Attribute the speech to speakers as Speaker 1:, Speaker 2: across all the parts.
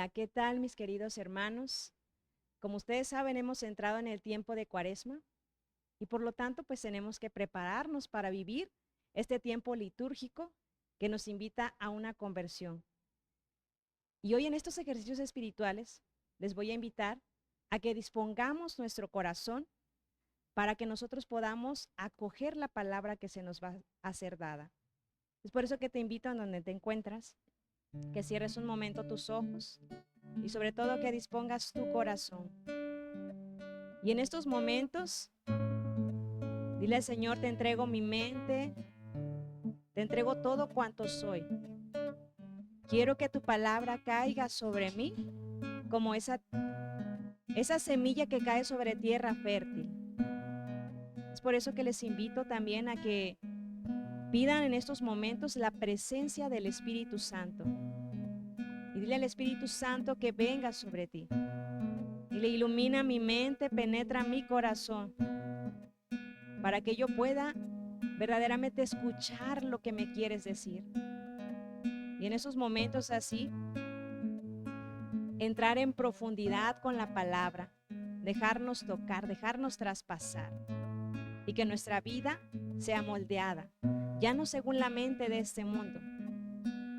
Speaker 1: Hola, ¿qué tal mis queridos hermanos? Como ustedes saben, hemos entrado en el tiempo de Cuaresma y por lo tanto pues tenemos que prepararnos para vivir este tiempo litúrgico que nos invita a una conversión. Y hoy en estos ejercicios espirituales les voy a invitar a que dispongamos nuestro corazón para que nosotros podamos acoger la palabra que se nos va a ser dada. Es por eso que te invito a donde te encuentras, que cierres un momento tus ojos y sobre todo que dispongas tu corazón. Y en estos momentos, dile al Señor, te entrego mi mente, te entrego todo cuanto soy. Quiero que tu palabra caiga sobre mí como esa semilla que cae sobre tierra fértil. Es por eso que les invito también a que pidan en estos momentos la presencia del Espíritu Santo. Y dile al Espíritu Santo que venga sobre ti. Y le ilumina mi mente, penetra mi corazón, para que yo pueda verdaderamente escuchar lo que me quieres decir. Y en esos momentos así, entrar en profundidad con la palabra, dejarnos tocar, dejarnos traspasar, y que nuestra vida sea moldeada, ya no según la mente de este mundo,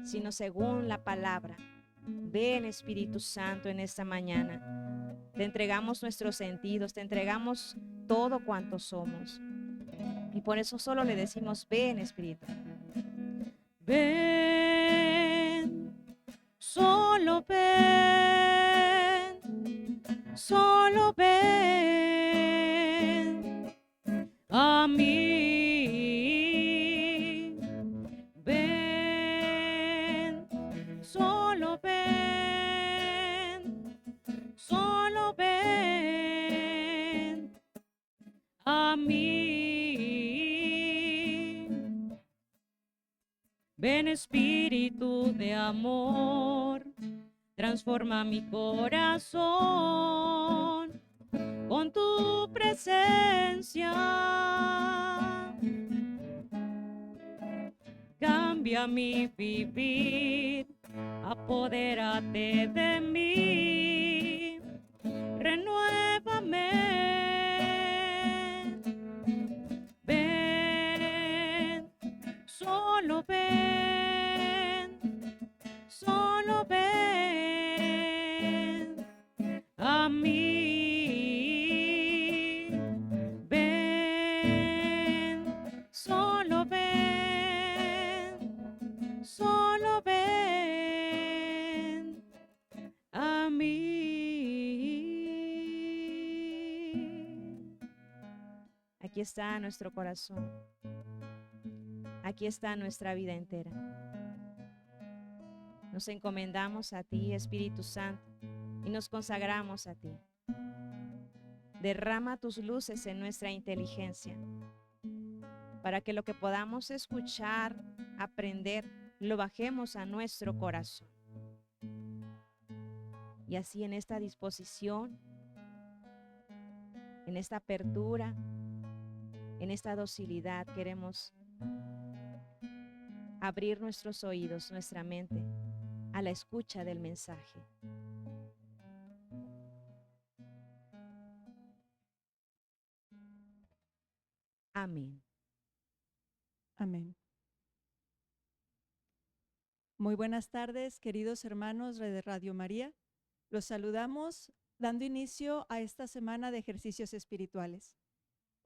Speaker 1: sino según la palabra. Ven, Espíritu Santo, en esta mañana. Te entregamos nuestros sentidos, te entregamos todo cuanto somos. Y por eso solo le decimos, ven, Espíritu. Ven, solo ven a mí. Ven, solo ven a mí. Ven, Espíritu de amor, transforma mi corazón con tu presencia. Cambia mi vivir, apodérate de mí, renuévame. Ven, solo ven a mí. Ven, solo ven a mí. Aquí está nuestro corazón. Aquí está nuestra vida entera. Nos encomendamos a ti, Espíritu Santo, y nos consagramos a ti. Derrama tus luces en nuestra inteligencia, para que lo que podamos escuchar, aprender, lo bajemos a nuestro corazón. Y así en esta disposición, en esta apertura, en esta docilidad, queremos abrir nuestros oídos, nuestra mente, a la escucha del mensaje. Amén.
Speaker 2: Amén. Muy buenas tardes, queridos hermanos de Radio María. Los saludamos dando inicio a esta semana de ejercicios espirituales.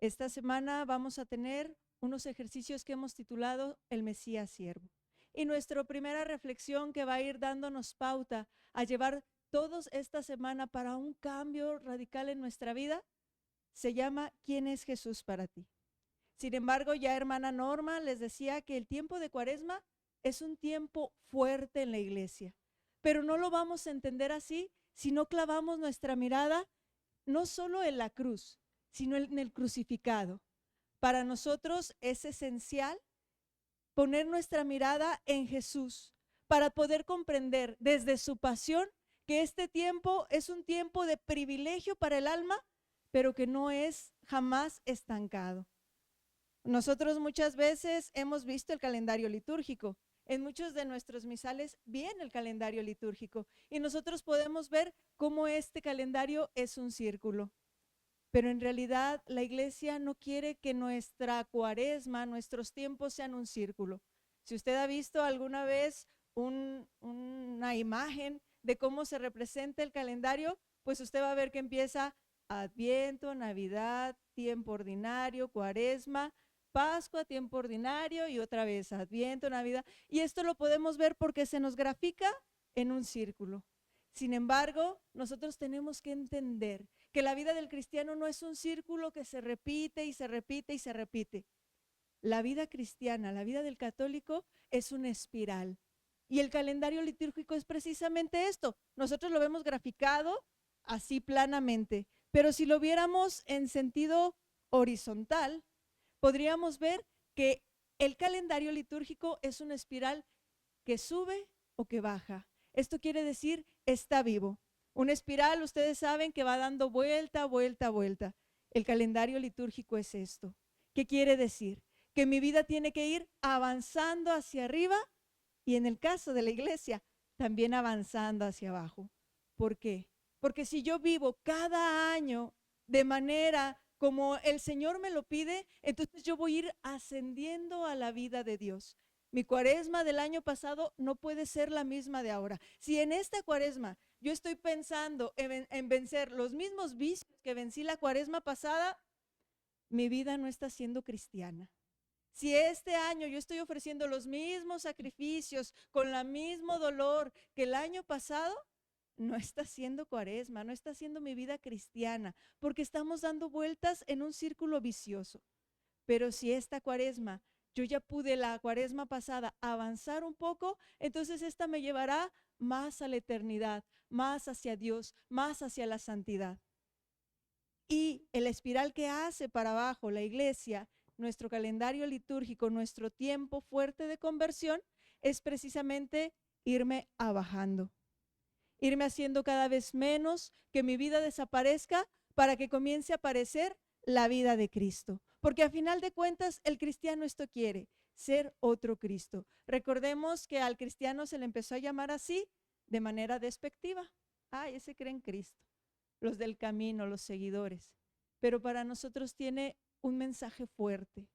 Speaker 2: Esta semana vamos a tener unos ejercicios que hemos titulado El Mesías Siervo. Y nuestra primera reflexión que va a ir dándonos pauta a llevar todos esta semana para un cambio radical en nuestra vida se llama ¿Quién es Jesús para ti? Sin embargo, ya hermana Norma les decía que el tiempo de Cuaresma es un tiempo fuerte en la iglesia, pero no lo vamos a entender así si no clavamos nuestra mirada no solo en la cruz, sino en el crucificado. Para nosotros es esencial poner nuestra mirada en Jesús para poder comprender desde su pasión que este tiempo es un tiempo de privilegio para el alma, pero que no es jamás estancado. Nosotros muchas veces hemos visto el calendario litúrgico En muchos de nuestros misales viene el calendario litúrgico y nosotros podemos ver cómo este calendario es un círculo. Pero en realidad la iglesia no quiere que nuestra cuaresma, nuestros tiempos sean un círculo. Si usted ha visto alguna vez una imagen de cómo se representa el calendario, pues usted va a ver que empieza Adviento, Navidad, tiempo ordinario, Cuaresma, Pascua, tiempo ordinario y otra vez Adviento, Navidad. Y esto lo podemos ver porque se nos grafica en un círculo. Sin embargo, nosotros tenemos que entender que la vida del cristiano no es un círculo que se repite y se repite y se repite. La vida cristiana, la vida del católico es una espiral. Y el calendario litúrgico es precisamente esto. Nosotros lo vemos graficado así planamente, pero si lo viéramos en sentido horizontal, podríamos ver que el calendario litúrgico es una espiral que sube o que baja. Esto quiere decir está vivo. Una espiral, ustedes saben que va dando vuelta, vuelta, vuelta. El calendario litúrgico es esto. ¿Qué quiere decir? Que mi vida tiene que ir avanzando hacia arriba y en el caso de la iglesia, también avanzando hacia abajo. ¿Por qué? Porque si yo vivo cada año de manera como el Señor me lo pide, entonces yo voy a ir ascendiendo a la vida de Dios. Mi cuaresma del año pasado no puede ser la misma de ahora. Si en esta cuaresma yo estoy pensando en vencer los mismos vicios que vencí la cuaresma pasada, mi vida no está siendo cristiana. Si este año yo estoy ofreciendo los mismos sacrificios con el mismo dolor que el año pasado, no está siendo cuaresma, no está siendo mi vida cristiana, porque estamos dando vueltas en un círculo vicioso. Pero si esta cuaresma, yo ya pude la cuaresma pasada avanzar un poco, entonces esta me llevará más a la eternidad, más hacia Dios, más hacia la santidad. Y el espiral que hace para abajo la iglesia, nuestro calendario litúrgico, nuestro tiempo fuerte de conversión, es precisamente irme abajando, irme haciendo cada vez menos, que mi vida desaparezca para que comience a aparecer la vida de Cristo. Porque a final de cuentas el cristiano esto quiere, ser otro Cristo. Recordemos que al cristiano se le empezó a llamar así de manera despectiva. Ay, ese cree en Cristo. Los del camino, los seguidores. Pero para nosotros tiene un mensaje fuerte.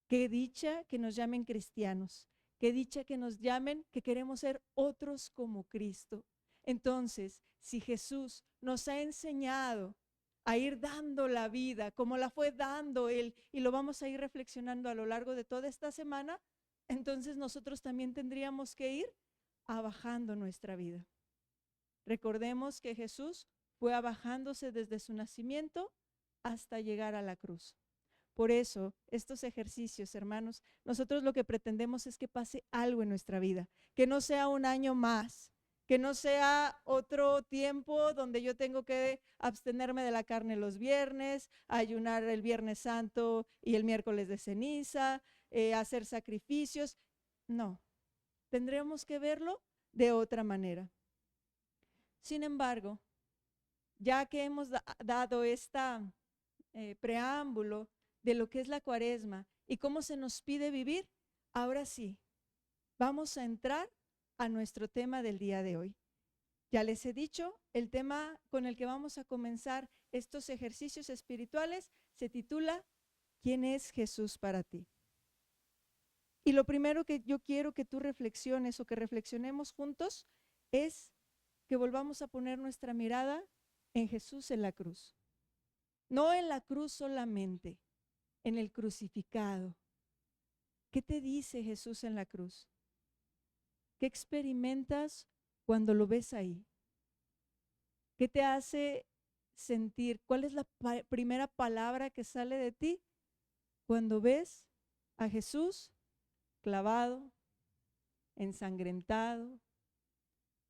Speaker 2: Qué dicha que nos llamen cristianos. Qué dicha que nos llamen que queremos ser otros como Cristo. Entonces, si Jesús nos ha enseñado a ir dando la vida como la fue dando Él, y lo vamos a ir reflexionando a lo largo de toda esta semana, entonces nosotros también tendríamos que ir abajando nuestra vida. Recordemos que Jesús fue abajándose desde su nacimiento hasta llegar a la cruz. Por eso, estos ejercicios, hermanos, nosotros lo que pretendemos es que pase algo en nuestra vida, que no sea un año más, que no sea otro tiempo donde yo tengo que abstenerme de la carne los viernes, ayunar el Viernes Santo y el miércoles de ceniza, hacer sacrificios. No, tendremos que verlo de otra manera. Sin embargo, ya que hemos dado esta preámbulo de lo que es la cuaresma y cómo se nos pide vivir, ahora sí, vamos a entrar a nuestro tema del día de hoy. Ya les he dicho, el tema con el que vamos a comenzar estos ejercicios espirituales se titula ¿Quién es Jesús para ti? Y lo primero que yo quiero que tú reflexiones o que reflexionemos juntos es que volvamos a poner nuestra mirada en Jesús en la cruz. No en la cruz solamente, en el crucificado. ¿Qué te dice Jesús en la cruz? ¿Qué experimentas cuando lo ves ahí? ¿Qué te hace sentir? ¿Cuál es la primera palabra que sale de ti cuando ves a Jesús clavado, ensangrentado,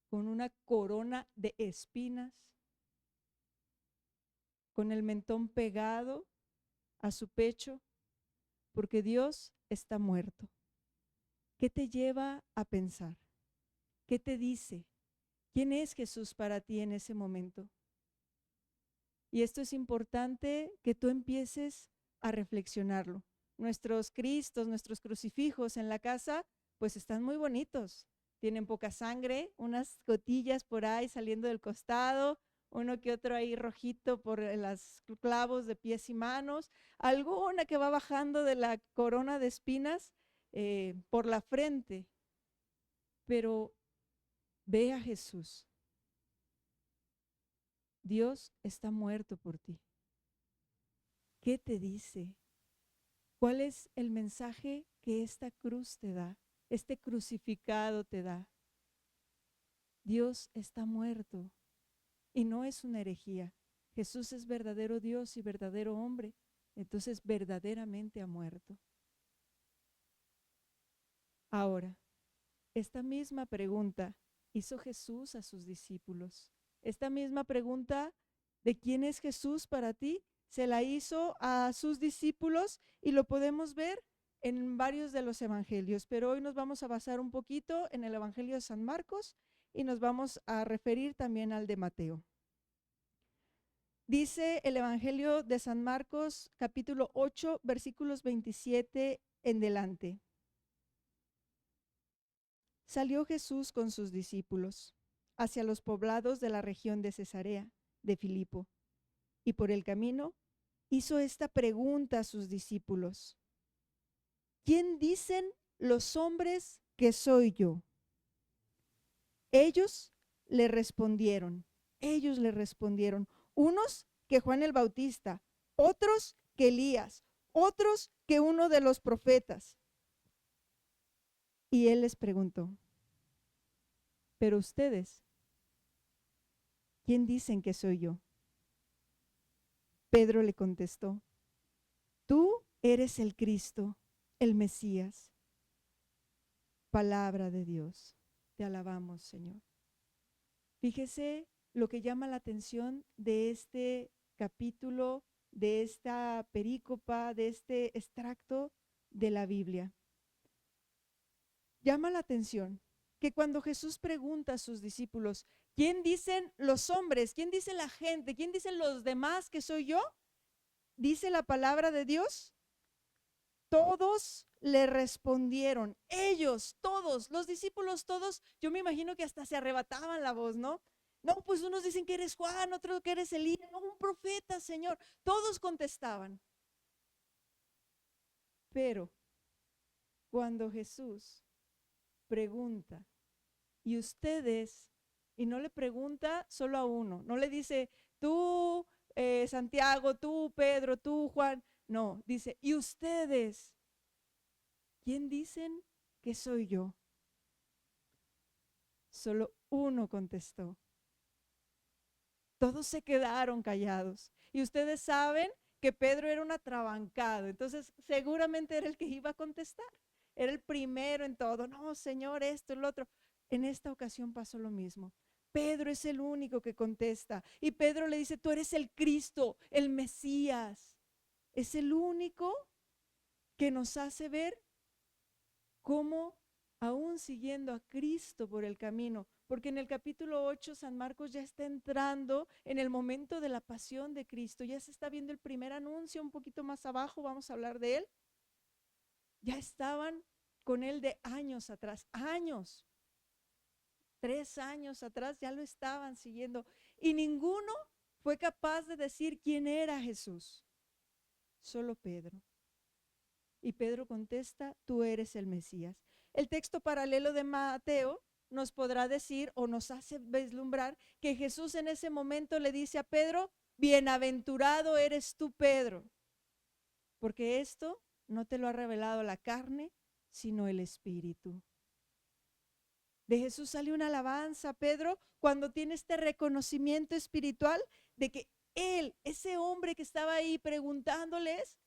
Speaker 2: con una corona de espinas, con el mentón pegado a su pecho, porque Dios está muerto? ¿Qué te lleva a pensar? ¿Qué te dice? ¿Quién es Jesús para ti en ese momento? Y esto es importante que tú empieces a reflexionarlo. Nuestros Cristos, nuestros crucifijos en la casa, pues están muy bonitos. Tienen poca sangre, unas gotillas por ahí saliendo del costado, uno que otro ahí rojito por los clavos de pies y manos, alguna que va bajando de la corona de espinas por la frente. Pero ve a Jesús. Dios está muerto por ti. ¿Qué te dice? ¿Cuál es el mensaje que esta cruz te da? Este crucificado te da. Dios está muerto y no es una herejía. Jesús es verdadero Dios y verdadero hombre, entonces verdaderamente ha muerto. Ahora, esta misma pregunta hizo Jesús a sus discípulos. Esta misma pregunta de quién es Jesús para ti, se la hizo a sus discípulos y lo podemos ver en varios de los evangelios, pero hoy nos vamos a basar un poquito en el evangelio de San Marcos y nos vamos a referir también al de Mateo. Dice el evangelio de San Marcos, capítulo 8, versículos 27 en delante. Salió Jesús con sus discípulos hacia los poblados de la región de Cesarea de Filipo, y por el camino hizo esta pregunta a sus discípulos: ¿quién dicen los hombres que soy yo? Ellos le respondieron, unos que Juan el Bautista, otros que Elías, otros que uno de los profetas. Y él les preguntó: pero ustedes, ¿quién dicen que soy yo? Pedro le contestó: tú eres el Cristo, el Mesías. Palabra de Dios. Te alabamos, Señor. Fíjese lo que llama la atención de este capítulo, de esta perícopa, de este extracto de la Biblia. Llama la atención que cuando Jesús pregunta a sus discípulos, ¿quién dicen los hombres? ¿Quién dice la gente? ¿Quién dicen los demás que soy yo? Dice la palabra de Dios. Todos le respondieron, ellos, todos, los discípulos todos, yo me imagino que hasta se arrebataban la voz, ¿no? No, pues unos dicen que eres Juan, otros que eres Elías, no, un profeta, Señor. Todos contestaban. Pero cuando Jesús pregunta, y ustedes, y no le pregunta solo a uno, no le dice tú, Santiago, tú, Pedro, tú, Juan, no, dice, y ustedes, ¿quién dicen que soy yo? Solo uno contestó. Todos se quedaron callados. Y ustedes saben que Pedro era un atrabancado, entonces seguramente era el que iba a contestar. Era el primero en todo. No, Señor, esto, el otro. En esta ocasión pasó lo mismo. Pedro es el único que contesta. Y Pedro le dice, tú eres el Cristo, el Mesías. Es el único que nos hace ver cómo aún siguiendo a Cristo por el camino, porque en el capítulo 8 San Marcos ya está entrando en el momento de la pasión de Cristo, ya se está viendo el primer anuncio, un poquito más abajo vamos a hablar de él. Ya estaban con él de años atrás, 3 años atrás ya lo estaban siguiendo y ninguno fue capaz de decir quién era Jesús, solo Pedro. Y Pedro contesta, tú eres el Mesías. El texto paralelo de Mateo nos podrá decir o nos hace vislumbrar que Jesús en ese momento le dice a Pedro, bienaventurado eres tú, Pedro, porque esto no te lo ha revelado la carne, sino el Espíritu. De Jesús sale una alabanza, Pedro, cuando tiene este reconocimiento espiritual de que él, ese hombre que estaba ahí preguntándoles,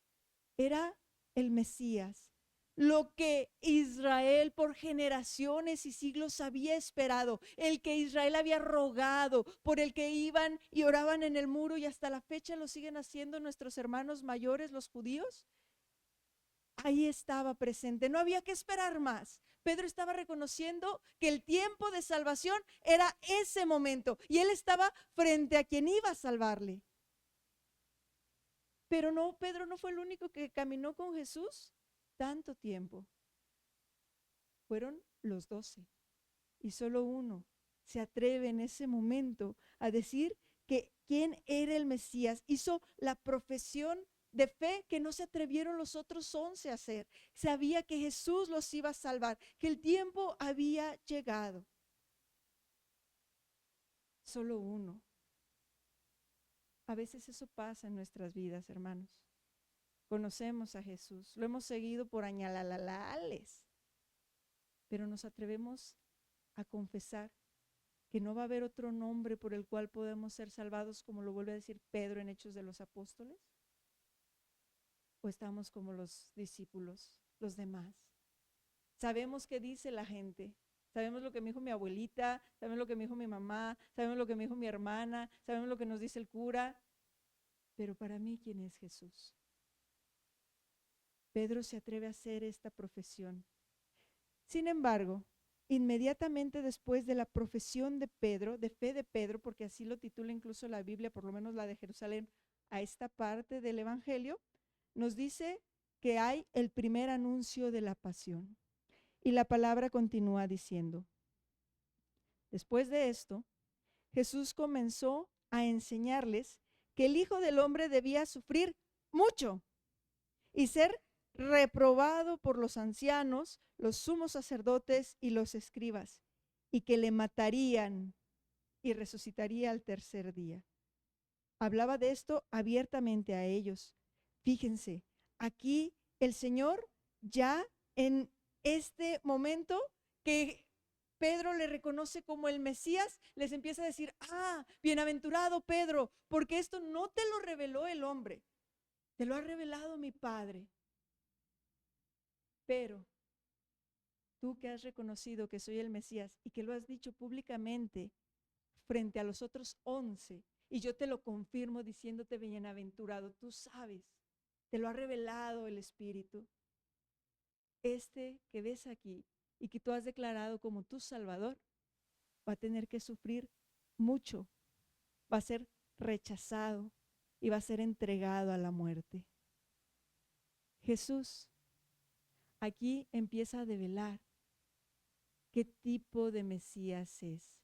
Speaker 2: era el Mesías, lo que Israel por generaciones y siglos había esperado, el que Israel había rogado, por el que iban y oraban en el muro y hasta la fecha lo siguen haciendo nuestros hermanos mayores, los judíos. Ahí estaba presente, no había que esperar más. Pedro estaba reconociendo que el tiempo de salvación era ese momento y él estaba frente a quien iba a salvarle. Pero no, Pedro no fue el único que caminó con Jesús tanto tiempo. fueron los 12. Y solo uno se atreve en ese momento a decir que quién era el Mesías. Hizo la profesión de fe que no se atrevieron los otros 11 a hacer. Sabía que Jesús los iba a salvar, que el tiempo había llegado. Solo uno. A veces eso pasa en nuestras vidas, hermanos. Conocemos a Jesús, lo hemos seguido por añalalales, pero nos atrevemos a confesar que no va a haber otro nombre por el cual podemos ser salvados, como lo vuelve a decir Pedro en Hechos de los Apóstoles. ¿O estamos como los discípulos, los demás? Sabemos qué dice la gente, sabemos lo que me dijo mi abuelita, sabemos lo que me dijo mi mamá, sabemos lo que me dijo mi hermana, sabemos lo que nos dice el cura, pero para mí, ¿quién es Jesús? Pedro se atreve a hacer esta profesión. Sin embargo, inmediatamente después de la profesión de Pedro, de fe de Pedro, porque así lo titula incluso la Biblia, por lo menos la de Jerusalén, a esta parte del Evangelio, nos dice que hay el primer anuncio de la pasión. Y la palabra continúa diciendo: después de esto, Jesús comenzó a enseñarles que el Hijo del Hombre debía sufrir mucho y ser reprobado por los ancianos, los sumos sacerdotes y los escribas, y que le matarían y resucitaría al tercer día. Hablaba de esto abiertamente a ellos. Fíjense, aquí el Señor ya en este momento que Pedro le reconoce como el Mesías, les empieza a decir: bienaventurado Pedro, porque esto no te lo reveló el hombre, te lo ha revelado mi Padre. Pero tú que has reconocido que soy el Mesías y que lo has dicho públicamente frente a los otros 11, y yo te lo confirmo diciéndote bienaventurado, tú sabes, te lo ha revelado el Espíritu. Este que ves aquí y que tú has declarado como tu Salvador, va a tener que sufrir mucho, va a ser rechazado y va a ser entregado a la muerte. Jesús aquí empieza a develar qué tipo de Mesías es.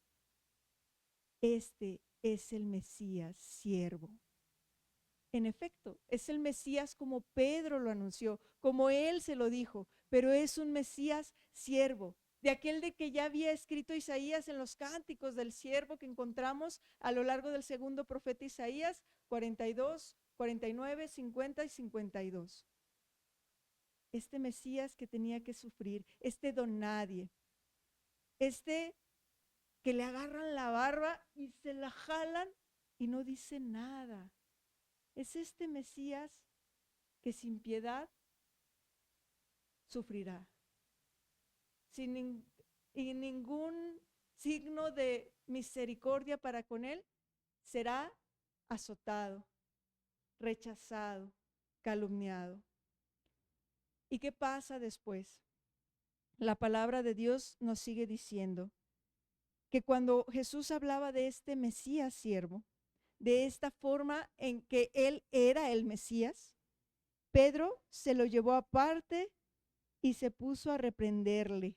Speaker 2: Este es el Mesías siervo. En efecto, es el Mesías como Pedro lo anunció, como él se lo dijo, pero es un Mesías siervo, de aquel de que ya había escrito Isaías en los cánticos del siervo que encontramos a lo largo del segundo profeta Isaías, 42, 49, 50 y 52. Este Mesías que tenía que sufrir, este don nadie, este que le agarran la barba y se la jalan y no dice nada. Es este Mesías que sin piedad sufrirá, sin ningún signo de misericordia para con él, será azotado, rechazado, calumniado. ¿Y qué pasa después? La palabra de Dios nos sigue diciendo que cuando Jesús hablaba de este Mesías siervo, de esta forma en que él era el Mesías, Pedro se lo llevó aparte y se puso a reprenderle.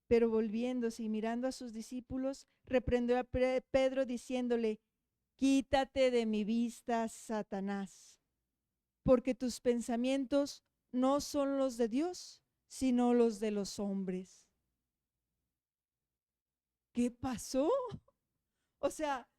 Speaker 2: Pero volviéndose y mirando a sus discípulos, reprendió a Pedro diciéndole: quítate de mi vista, Satanás, porque tus pensamientos no son los de Dios, sino los de los hombres. ¿Qué pasó? O sea,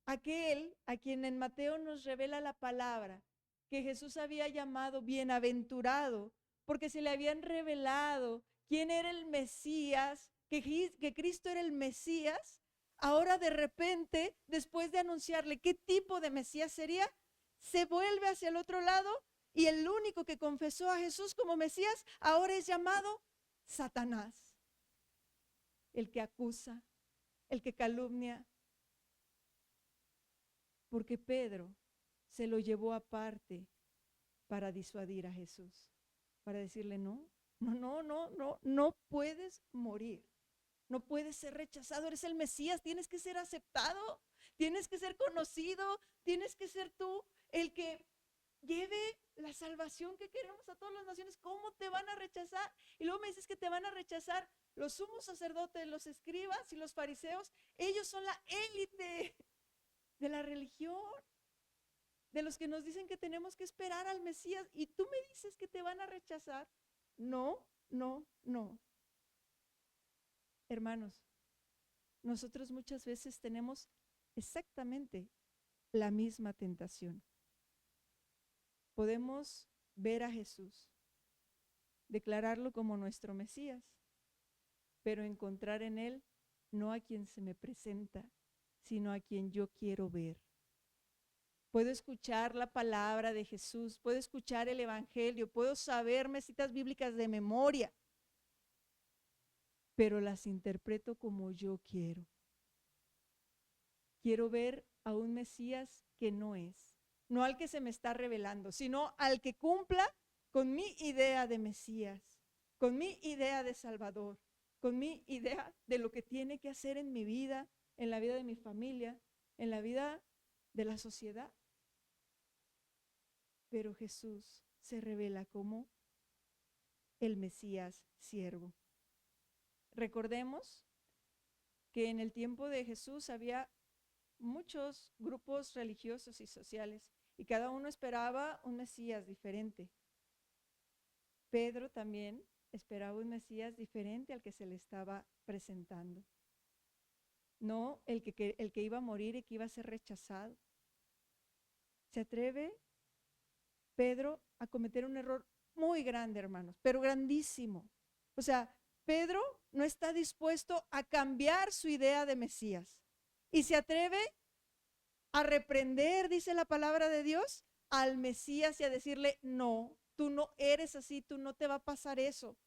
Speaker 2: aquel a quien en Mateo nos revela la palabra, que Jesús había llamado bienaventurado, porque se le habían revelado quién era el Mesías, que Cristo era el Mesías, ahora de repente, después de anunciarle qué tipo de Mesías sería, se vuelve hacia el otro lado y el único que confesó a Jesús como Mesías ahora es llamado Satanás, el que acusa, el que calumnia, porque Pedro se lo llevó aparte para disuadir a Jesús, para decirle: no puedes morir, no puedes ser rechazado, eres el Mesías, tienes que ser aceptado, tienes que ser conocido, tienes que ser tú el que lleve la salvación que queremos a todas las naciones. ¿Cómo te van a rechazar? Y luego me dices que te van a rechazar los sumos sacerdotes, los escribas y los fariseos. Ellos son la élite de la religión, de los que nos dicen que tenemos que esperar al Mesías. Y tú me dices que te van a rechazar. No, no, no. Hermanos, nosotros muchas veces tenemos exactamente la misma tentación. Podemos ver a Jesús, declararlo como nuestro Mesías, pero encontrar en Él no a quien se me presenta, sino a quien yo quiero ver. Puedo escuchar la palabra de Jesús, puedo escuchar el Evangelio, puedo saberme citas bíblicas de memoria, pero las interpreto como yo quiero. Quiero ver a un Mesías que no es, no al que se me está revelando, sino al que cumpla con mi idea de Mesías, con mi idea de Salvador, con mi idea de lo que tiene que hacer en mi vida, en la vida de mi familia, en la vida de la sociedad. Pero Jesús se revela como el Mesías siervo. Recordemos que en el tiempo de Jesús había muchos grupos religiosos y sociales y cada uno esperaba un Mesías diferente. Pedro también esperaba un Mesías diferente al que se le estaba presentando. No el que iba a morir y que iba a ser rechazado. Se atreve Pedro a cometer un error muy grande, hermanos, pero grandísimo. O sea, Pedro no está dispuesto a cambiar su idea de Mesías y se atreve a reprender, dice la palabra de Dios, al Mesías y a decirle, no, tú no eres así, tú no te va a pasar eso.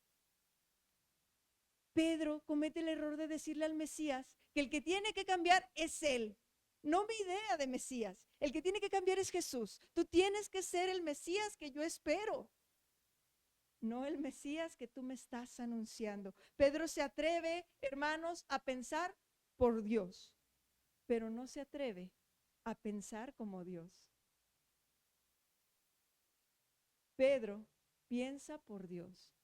Speaker 2: Pedro comete el error de decirle al Mesías que el que tiene que cambiar es él, no mi idea de Mesías. El que tiene que cambiar es Jesús. Tú tienes que ser el Mesías que yo espero, no el Mesías que tú me estás anunciando. Pedro se atreve, hermanos, a pensar por Dios, pero no se atreve a pensar como Dios. Pedro piensa por Dios.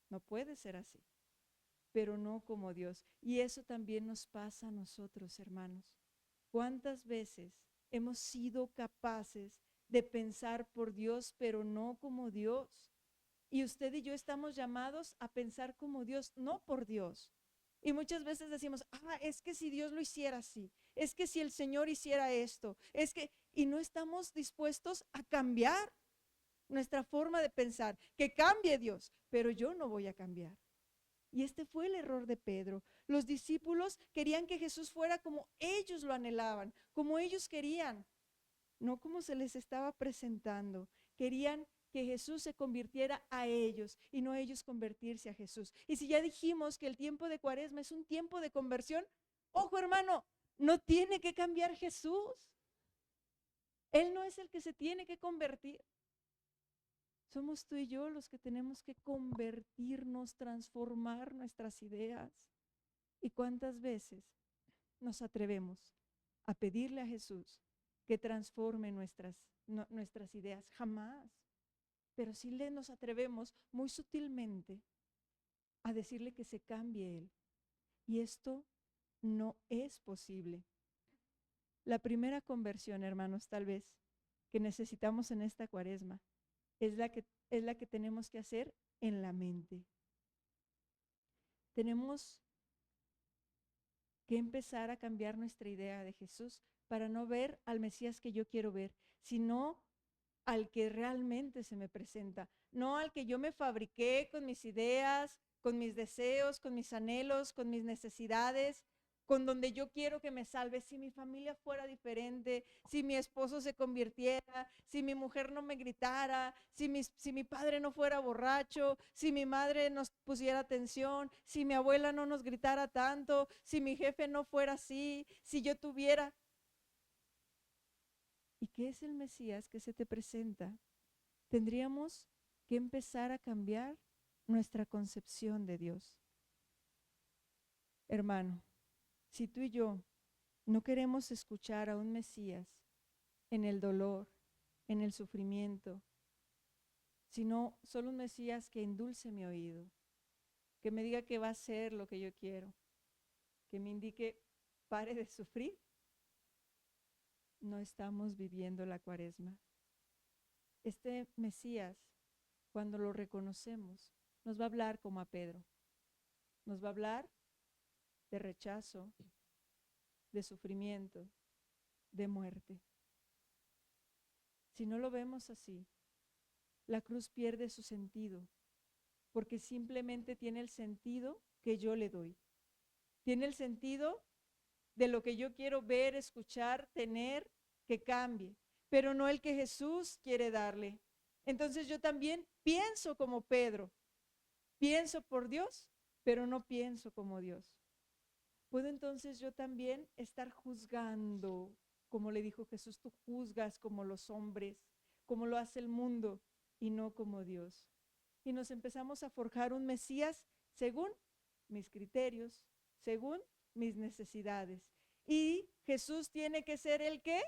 Speaker 2: No puede ser así, pero no como Dios. Y eso también nos pasa a nosotros, hermanos. ¿Cuántas veces hemos sido capaces de pensar por Dios, pero no como Dios? Y usted y yo estamos llamados a pensar como Dios, no por Dios. Y muchas veces decimos, es que si Dios lo hiciera así, es que si el Señor hiciera esto, y no estamos dispuestos a cambiar nuestra forma de pensar, que cambie Dios, pero yo no voy a cambiar. Y este fue el error de Pedro. Los discípulos querían que Jesús fuera como ellos lo anhelaban, como ellos querían, no como se les estaba presentando. Querían que Jesús se convirtiera a ellos y no ellos convertirse a Jesús. Y si ya dijimos que el tiempo de Cuaresma es un tiempo de conversión, ojo hermano, no tiene que cambiar Jesús. Él no es el que se tiene que convertir. Somos tú y yo los que tenemos que convertirnos, transformar nuestras ideas. ¿Y cuántas veces nos atrevemos a pedirle a Jesús que transforme nuestras ideas? Jamás. Pero sí nos atrevemos muy sutilmente a decirle que se cambie Él. Y esto no es posible. La primera conversión, hermanos, tal vez, que necesitamos en esta Cuaresma, es la que tenemos que hacer en la mente. Tenemos que empezar a cambiar nuestra idea de Jesús para no ver al Mesías que yo quiero ver, sino al que realmente se me presenta, no al que yo me fabriqué con mis ideas, con mis deseos, con mis anhelos, con mis necesidades, con donde yo quiero que me salve. Si mi familia fuera diferente, si mi esposo se convirtiera, si mi mujer no me gritara, si mi padre no fuera borracho, si mi madre nos pusiera atención, si mi abuela no nos gritara tanto, si mi jefe no fuera así, si yo tuviera... ¿Y qué es el Mesías que se te presenta? Tendríamos que empezar a cambiar nuestra concepción de Dios. Hermano, si tú y yo no queremos escuchar a un Mesías en el dolor, en el sufrimiento, sino solo un Mesías que endulce mi oído, que me diga que va a ser lo que yo quiero, que me indique pare de sufrir. No estamos viviendo la Cuaresma. Este Mesías, cuando lo reconocemos, nos va a hablar como a Pedro. Nos va a hablar de rechazo, de sufrimiento, de muerte. Si no lo vemos así, la cruz pierde su sentido, porque simplemente tiene el sentido que yo le doy. Tiene el sentido de lo que yo quiero ver, escuchar, tener, que cambie, pero no el que Jesús quiere darle. Entonces yo también pienso como Pedro, pienso por Dios, pero no pienso como Dios. Puedo entonces yo también estar juzgando, como le dijo Jesús, tú juzgas como los hombres, como lo hace el mundo y no como Dios. Y nos empezamos a forjar un Mesías según mis criterios, según mis necesidades. Y Jesús tiene que ser el que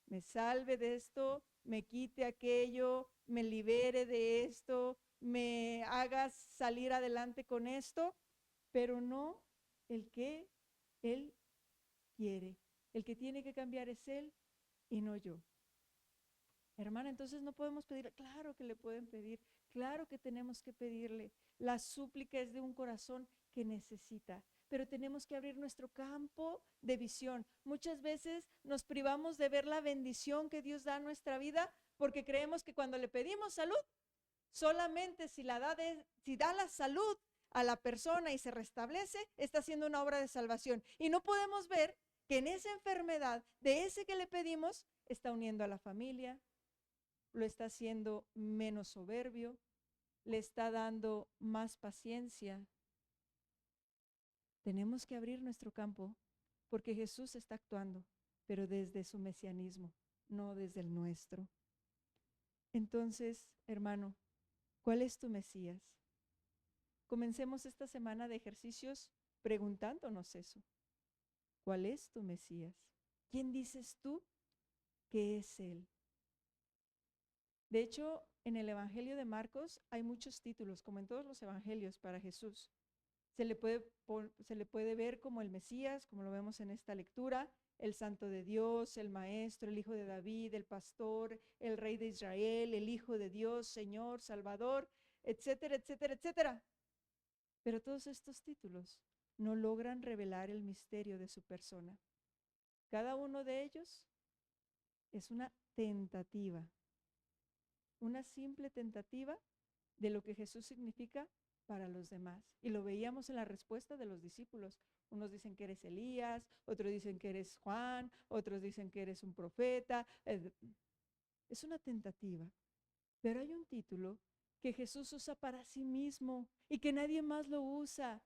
Speaker 2: me salve de esto, me quite aquello, me libere de esto, me haga salir adelante con esto, pero no el que Él quiere. El que tiene que cambiar es Él y no yo. Hermana, entonces no podemos pedir. Claro que le pueden pedir, claro que tenemos que pedirle. La súplica es de un corazón que necesita, pero tenemos que abrir nuestro campo de visión. Muchas veces nos privamos de ver la bendición que Dios da a nuestra vida porque creemos que cuando le pedimos salud, solamente si da la salud a la persona y se restablece, está haciendo una obra de salvación. Y no podemos ver que en esa enfermedad de ese que le pedimos está uniendo a la familia, lo está haciendo menos soberbio, le está dando más paciencia. Tenemos que abrir nuestro campo porque Jesús está actuando, pero desde su mesianismo, no desde el nuestro. Entonces, hermano, ¿cuál es tu Mesías? Comencemos esta semana de ejercicios preguntándonos eso. ¿Cuál es tu Mesías? ¿Quién dices tú que es Él? De hecho, en el Evangelio de Marcos hay muchos títulos, como en todos los evangelios, para Jesús. Se le puede ver como el Mesías, como lo vemos en esta lectura, el Santo de Dios, el Maestro, el Hijo de David, el Pastor, el Rey de Israel, el Hijo de Dios, Señor, Salvador, etcétera, etcétera, etcétera. Pero todos estos títulos no logran revelar el misterio de su persona. Cada uno de ellos es una tentativa, una simple tentativa de lo que Jesús significa para los demás. Y lo veíamos en la respuesta de los discípulos. Unos dicen que eres Elías, otros dicen que eres Juan, otros dicen que eres un profeta. Es una tentativa. Pero hay un título que Jesús usa para sí mismo y que nadie más lo usa.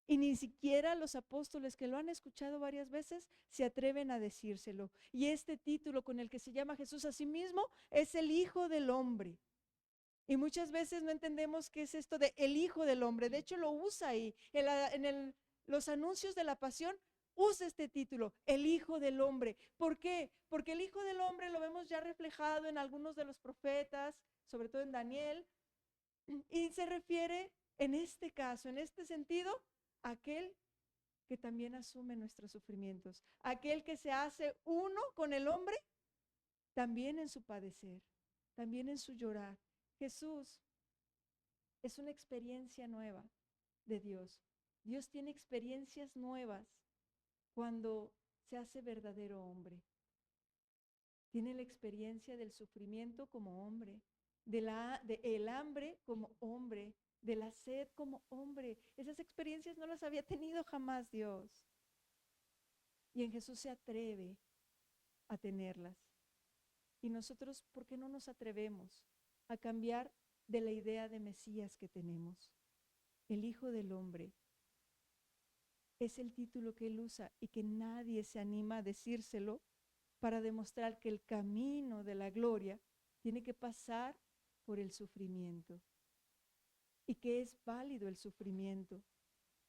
Speaker 2: Y ni siquiera los apóstoles que lo han escuchado varias veces se atreven a decírselo. Y este título con el que se llama Jesús a sí mismo es el Hijo del Hombre. Y muchas veces no entendemos qué es esto de el Hijo del Hombre. De hecho, lo usa ahí. Los anuncios de la Pasión usa este título, el Hijo del Hombre. ¿Por qué? Porque el Hijo del Hombre lo vemos ya reflejado en algunos de los profetas, sobre todo en Daniel, y se refiere en este caso, en este sentido, a aquel que también asume nuestros sufrimientos, aquel que se hace uno con el hombre, también en su padecer, también en su llorar. Jesús es una experiencia nueva de Dios. Dios tiene experiencias nuevas cuando se hace verdadero hombre. Tiene la experiencia del sufrimiento como hombre, del hambre como hombre, de la sed como hombre. Esas experiencias no las había tenido jamás Dios. Y en Jesús se atreve a tenerlas. Y nosotros, ¿por qué no nos atrevemos a cambiar de la idea de Mesías que tenemos? El Hijo del Hombre es el título que él usa y que nadie se anima a decírselo para demostrar que el camino de la gloria tiene que pasar por el sufrimiento y que es válido el sufrimiento.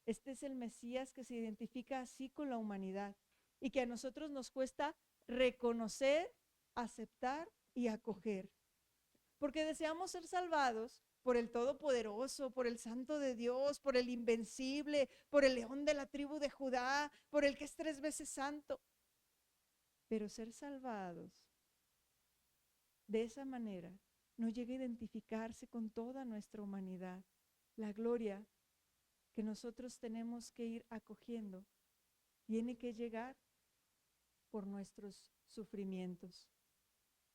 Speaker 2: Este es el Mesías que se identifica así con la humanidad y que a nosotros nos cuesta reconocer, aceptar y acoger. Porque deseamos ser salvados por el Todopoderoso, por el Santo de Dios, por el Invencible, por el León de la tribu de Judá, por el que es 3 veces santo. Pero ser salvados de esa manera no llega a identificarse con toda nuestra humanidad. La gloria que nosotros tenemos que ir acogiendo tiene que llegar por nuestros sufrimientos.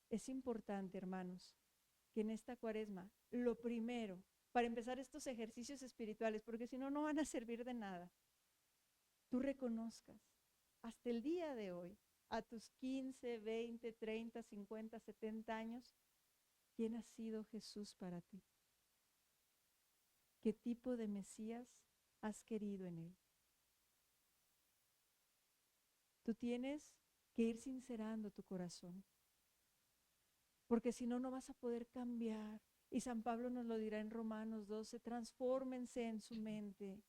Speaker 2: Es importante, hermanos, que en esta Cuaresma, lo primero, para empezar estos ejercicios espirituales, porque si no, no van a servir de nada, tú reconozcas hasta el día de hoy, a tus 15, 20, 30, 50, 70 años, ¿quién ha sido Jesús para ti? ¿Qué tipo de Mesías has querido en él? Tú tienes que ir sincerando tu corazón, porque si no, no vas a poder cambiar. Y San Pablo nos lo dirá en Romanos 12, transfórmense en su mente.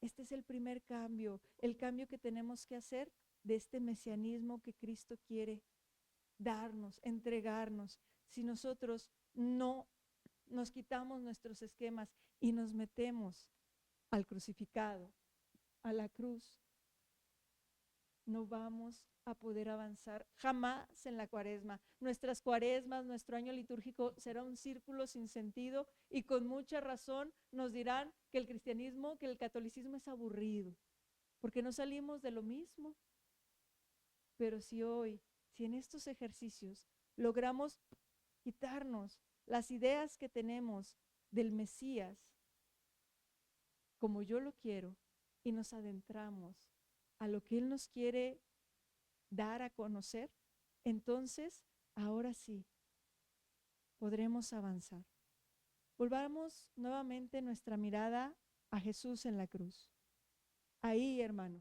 Speaker 2: Este es el primer cambio, el cambio que tenemos que hacer de este mesianismo que Cristo quiere darnos, entregarnos. Si nosotros no nos quitamos nuestros esquemas y nos metemos al crucificado, a la cruz, no vamos a poder avanzar jamás en la Cuaresma. Nuestras Cuaresmas, nuestro año litúrgico será un círculo sin sentido y con mucha razón nos dirán que el cristianismo, que el catolicismo es aburrido, porque no salimos de lo mismo. Pero si hoy, si en estos ejercicios logramos quitarnos las ideas que tenemos del Mesías, como yo lo quiero, y nos adentramos a lo que Él nos quiere dar a conocer, entonces, ahora sí, podremos avanzar. Volvamos nuevamente nuestra mirada a Jesús en la cruz. Ahí, hermano,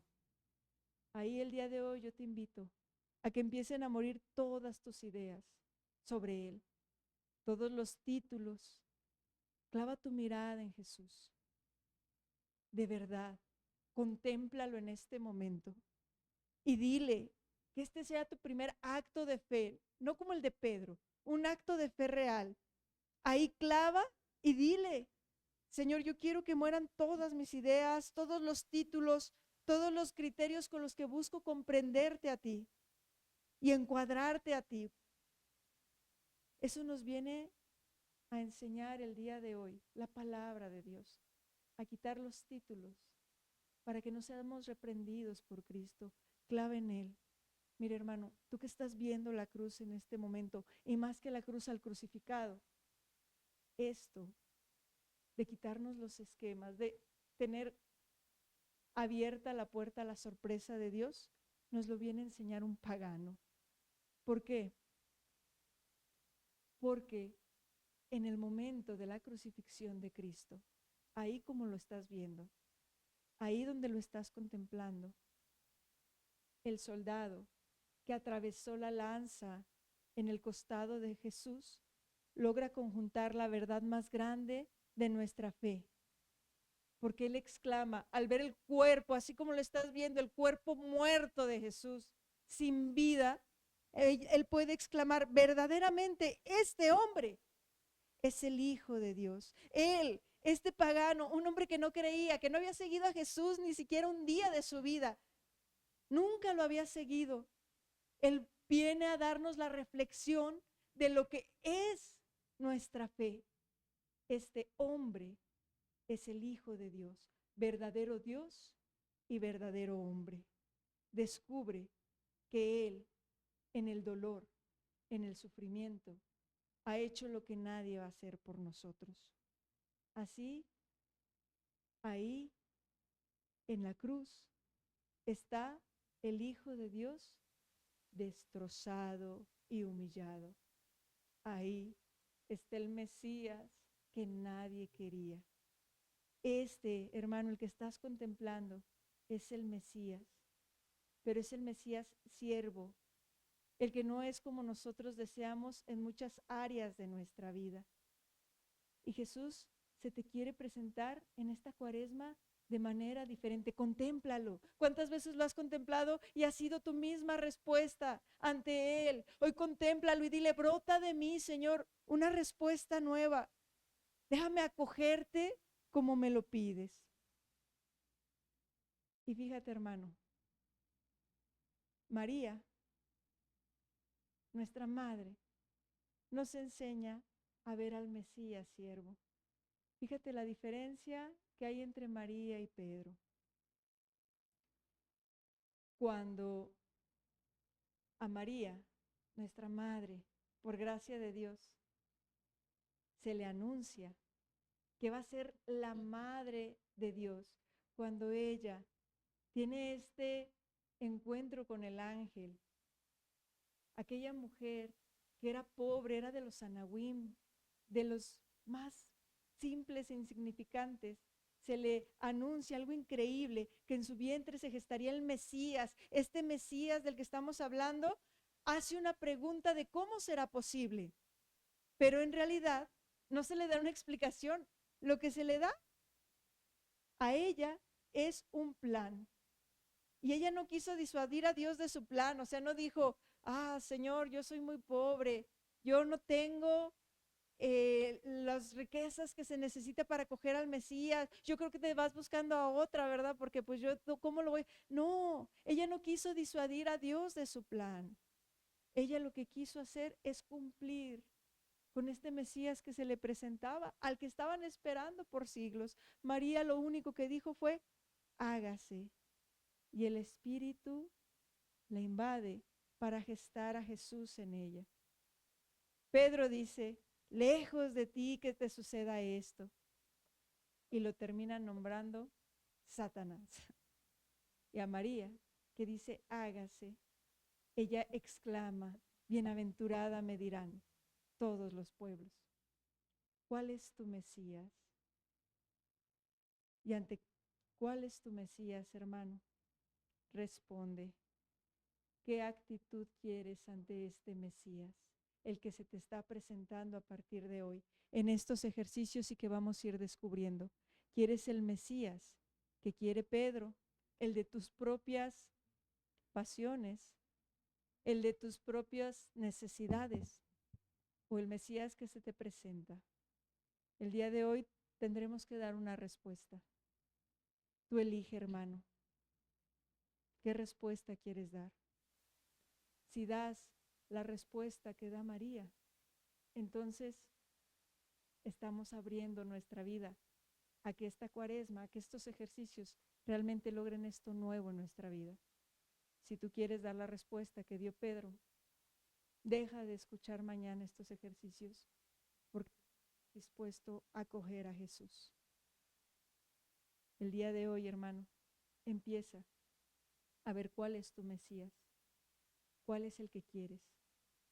Speaker 2: ahí el día de hoy yo te invito a que empiecen a morir todas tus ideas sobre Él, todos los títulos. Clava tu mirada en Jesús. De verdad, contémplalo en este momento y dile que este sea tu primer acto de fe, no como el de Pedro, un acto de fe real. Ahí clava y dile, Señor, yo quiero que mueran todas mis ideas, todos los títulos, todos los criterios con los que busco comprenderte a ti y encuadrarte a ti. Eso nos viene a enseñar el día de hoy, la palabra de Dios, a quitar los títulos para que no seamos reprendidos por Cristo. Clava en Él. Mire, hermano, tú que estás viendo la cruz en este momento, y más que la cruz al crucificado, esto de quitarnos los esquemas, de tener abierta la puerta a la sorpresa de Dios, nos lo viene a enseñar un pagano. ¿Por qué? Porque en el momento de la crucifixión de Cristo, ahí como lo estás viendo, ahí donde lo estás contemplando, el soldado que atravesó la lanza en el costado de Jesús logra conjuntar la verdad más grande de nuestra fe. Porque él exclama, al ver el cuerpo, así como lo estás viendo, el cuerpo muerto de Jesús, sin vida, él puede exclamar, verdaderamente este hombre es el Hijo de Dios. Él, este pagano, un hombre que no creía, que no había seguido a Jesús ni siquiera un día de su vida, nunca lo había seguido. Él viene a darnos la reflexión de lo que es nuestra fe. Este hombre es el Hijo de Dios, verdadero Dios y verdadero hombre. Descubre que Él, en el dolor, en el sufrimiento, ha hecho lo que nadie va a hacer por nosotros. Así, ahí, en la cruz, está el Hijo de Dios destrozado y humillado. Ahí está el Mesías que nadie quería. Este, hermano, el que estás contemplando, es el Mesías, pero es el Mesías siervo, el que no es como nosotros deseamos en muchas áreas de nuestra vida. Y Jesús se te quiere presentar en esta cuaresma de manera diferente. Contémplalo. ¿Cuántas veces lo has contemplado y ha sido tu misma respuesta ante Él? Hoy contémplalo y dile, brota de mí, Señor, una respuesta nueva. Déjame acogerte como me lo pides. Y fíjate, hermano, María, nuestra madre, nos enseña a ver al Mesías siervo. Fíjate la diferencia que hay entre María y Pedro. Cuando a María, nuestra madre, por gracia de Dios, se le anuncia que va a ser la madre de Dios, cuando ella tiene este encuentro con el ángel, aquella mujer que era pobre, era de los anahuim, de los más simples e insignificantes, se le anuncia algo increíble, que en su vientre se gestaría el Mesías. Este Mesías del que estamos hablando hace una pregunta de cómo será posible, pero en realidad no se le da una explicación. Lo que se le da a ella es un plan. Y ella no quiso disuadir a Dios de su plan, o sea, no dijo, Señor, yo soy muy pobre, yo no tengo las riquezas que se necesita para acoger al Mesías, yo creo que te vas buscando a otra, ¿verdad? Porque pues yo, ¿cómo lo voy? No, ella no quiso disuadir a Dios de su plan. Ella lo que quiso hacer es cumplir con este Mesías que se le presentaba, al que estaban esperando por siglos. María lo único que dijo fue, hágase. Y el Espíritu la invade para gestar a Jesús en ella. Pedro dice, lejos de ti que te suceda esto. Y lo termina nombrando Satanás. Y a María, que dice, hágase, ella exclama, bienaventurada me dirán todos los pueblos. ¿Cuál es tu Mesías? Y ante ¿cuál es tu Mesías, hermano? Responde, ¿qué actitud quieres ante este Mesías? El que se te está presentando a partir de hoy, en estos ejercicios y que vamos a ir descubriendo. ¿Quieres el Mesías que quiere Pedro? El de tus propias pasiones, el de tus propias necesidades, o el Mesías que se te presenta. El día de hoy tendremos que dar una respuesta. Tú elige, hermano. ¿Qué respuesta quieres dar? Si das la respuesta que da María, entonces estamos abriendo nuestra vida a que esta cuaresma, a que estos ejercicios realmente logren esto nuevo en nuestra vida. Si tú quieres dar la respuesta que dio Pedro, deja de escuchar mañana estos ejercicios porque estás dispuesto a acoger a Jesús. El día de hoy, hermano, empieza a ver cuál es tu Mesías, cuál es el que quieres,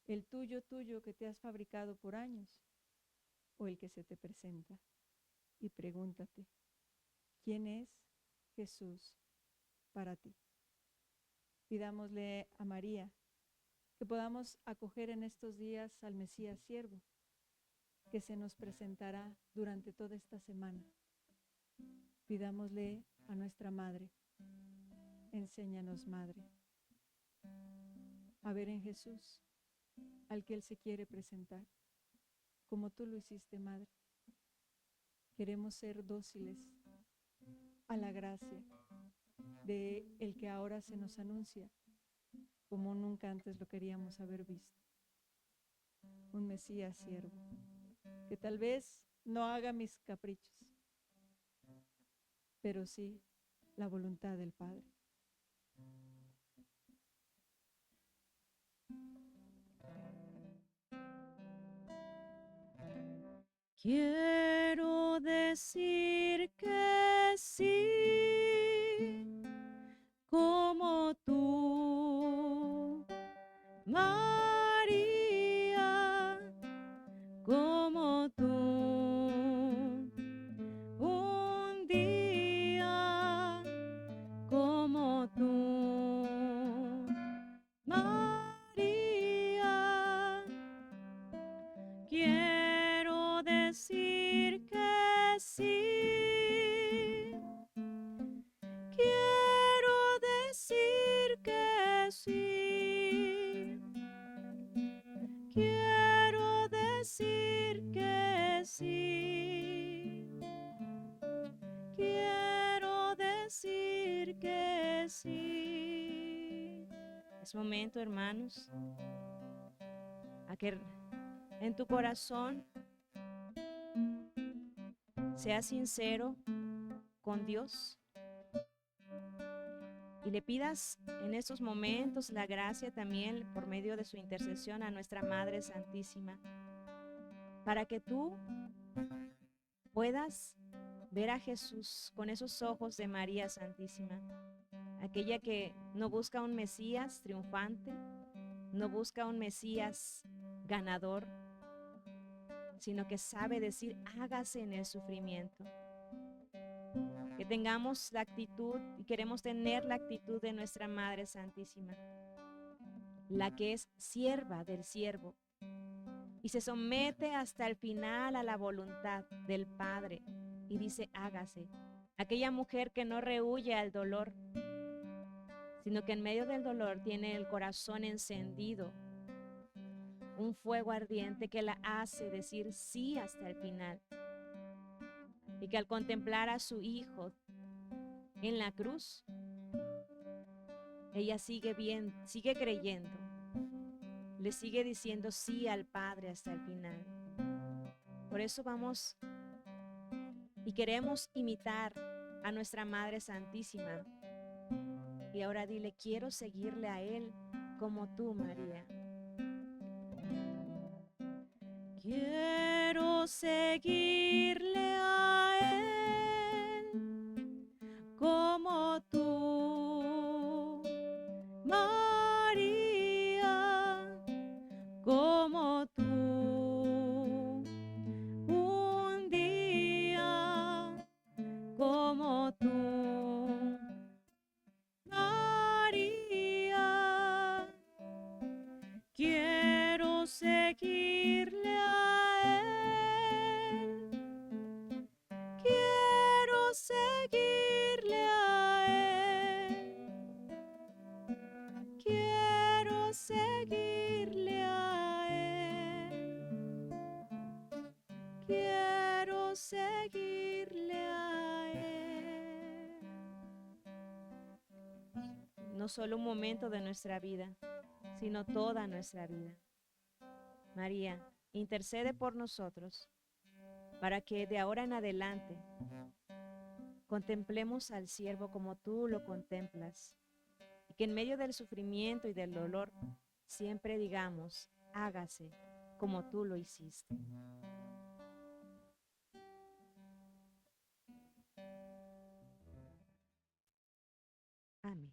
Speaker 2: el tuyo que te has fabricado por años o el que se te presenta. Y pregúntate, ¿quién es Jesús para ti? Pidámosle a María que podamos acoger en estos días al Mesías siervo, que se nos presentará durante toda esta semana. Pidámosle a nuestra Madre, enséñanos, Madre, a ver en Jesús al que Él se quiere presentar, como tú lo hiciste, Madre. Queremos ser dóciles a la gracia de el que ahora se nos anuncia, como nunca antes lo queríamos haber visto. Un Mesías siervo, que tal vez no haga mis caprichos, pero sí la voluntad del Padre.
Speaker 1: Quiero decir que sí, como tú, María, como tú, un día como tú, María, quiero decir que sí. Es momento, hermanos, a que en tu corazón seas sincero con Dios y le pidas en estos momentos la gracia también por medio de su intercesión a nuestra Madre Santísima, para que tú puedas ver a Jesús con esos ojos de María Santísima, aquella que no busca un Mesías triunfante, no busca un Mesías ganador, sino que sabe decir, hágase en el sufrimiento. Que tengamos la actitud, y queremos tener la actitud de nuestra Madre Santísima, la que es sierva del siervo y se somete hasta el final a la voluntad del Padre y dice, hágase. Aquella mujer que no rehúye al dolor, sino que en medio del dolor tiene el corazón encendido, un fuego ardiente que la hace decir sí hasta el final. Y que al contemplar a su Hijo en la cruz, ella sigue creyendo, le sigue diciendo sí al Padre hasta el final. Por eso vamos y queremos imitar a nuestra Madre Santísima. Y ahora dile, quiero seguirle a Él como tú, María. Quiero seguirle a Él como tú, María, como tú. Un día como tú, María. Quiero seguirle a Él. Quiero seguirle a Él. Quiero seguirle a Él. Quiero seguirle a Él. No solo un momento de nuestra vida, sino toda nuestra vida. María, intercede por nosotros para que de ahora en adelante contemplemos al siervo como tú lo contemplas y que en medio del sufrimiento y del dolor siempre digamos, hágase como tú lo hiciste. Amén.